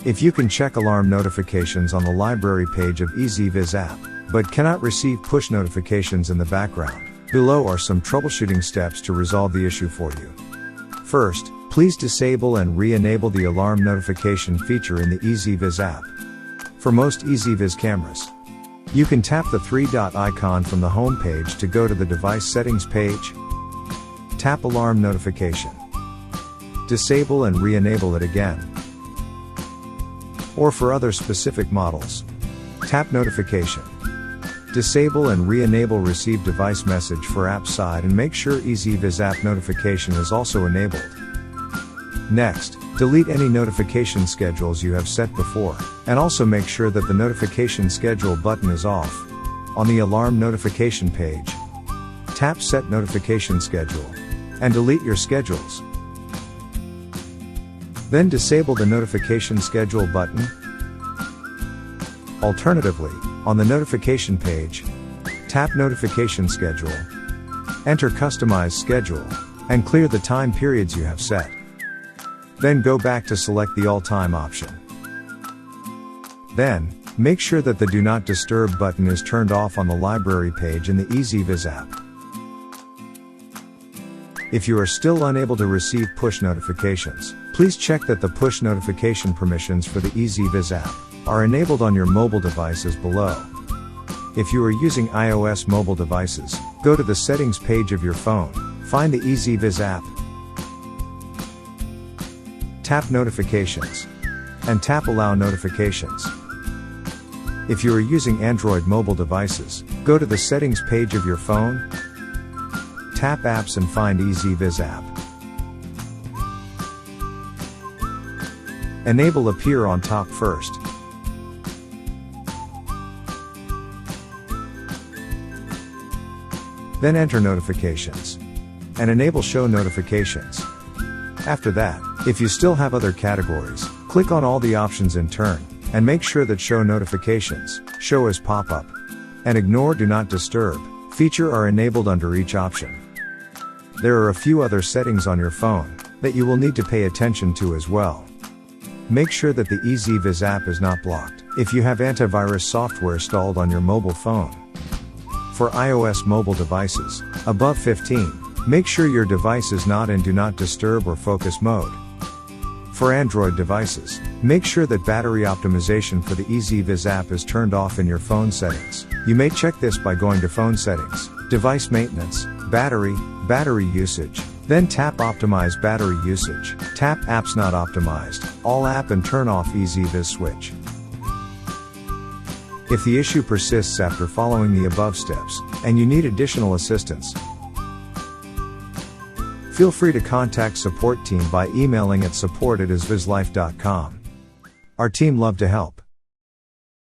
If you can check alarm notifications on the library page of EasyViz app, but cannot receive push notifications in the background, below are some troubleshooting steps to resolve the issue for you. First, please disable and re-enable the alarm notification feature in the EasyViz app. For most EasyViz cameras, you can tap the three-dot icon from the home page to go to the device settings page. Tap alarm notification. Disable and re-enable it again. Or for other specific models, tap notification. Disable and re-enable receive device message for app side and make sure EasyViz app notification is also enabled. Next, delete any notification schedules you have set before, and also make sure that the notification schedule button is off. On the alarm notification page, tap set notification schedule, and delete your schedules. Then disable the notification schedule button. Alternatively, on the notification page, tap notification schedule, enter customize schedule, and clear the time periods you have set. Then go back to select the all time option. Then, make sure that the do not disturb button is turned off on the library page in the EasyViz app. If you are still unable to receive push notifications, please check that the push notification permissions for the EasyViz app are enabled on your mobile devices below. If you are using iOS mobile devices, go to the settings page of your phone, find the EasyViz app, tap notifications, and tap allow notifications. If you are using Android mobile devices, go to the settings page of your phone, tap apps and find EasyViz app. Enable appear on top first. Then enter notifications. And enable show notifications. After that, if you still have other categories, click on all the options in turn, and make sure that show notifications, show as pop-up, and ignore do not disturb feature are enabled under each option. There are a few other settings on your phone that you will need to pay attention to as well. Make sure that the EasyViz app is not blocked if you have antivirus software installed on your mobile phone. For iOS mobile devices above 15, make sure your device is not in do not disturb or focus mode. For Android devices, make sure that battery optimization for the EasyViz app is turned off in your phone settings. You may check this by going to phone settings, device maintenance, battery usage, then tap optimize battery usage, tap apps not optimized, all app and turn off EasyViz switch. If the issue persists after following the above steps, and you need additional assistance, feel free to contact support team by emailing at support@isvizlife.com. Our team love to help.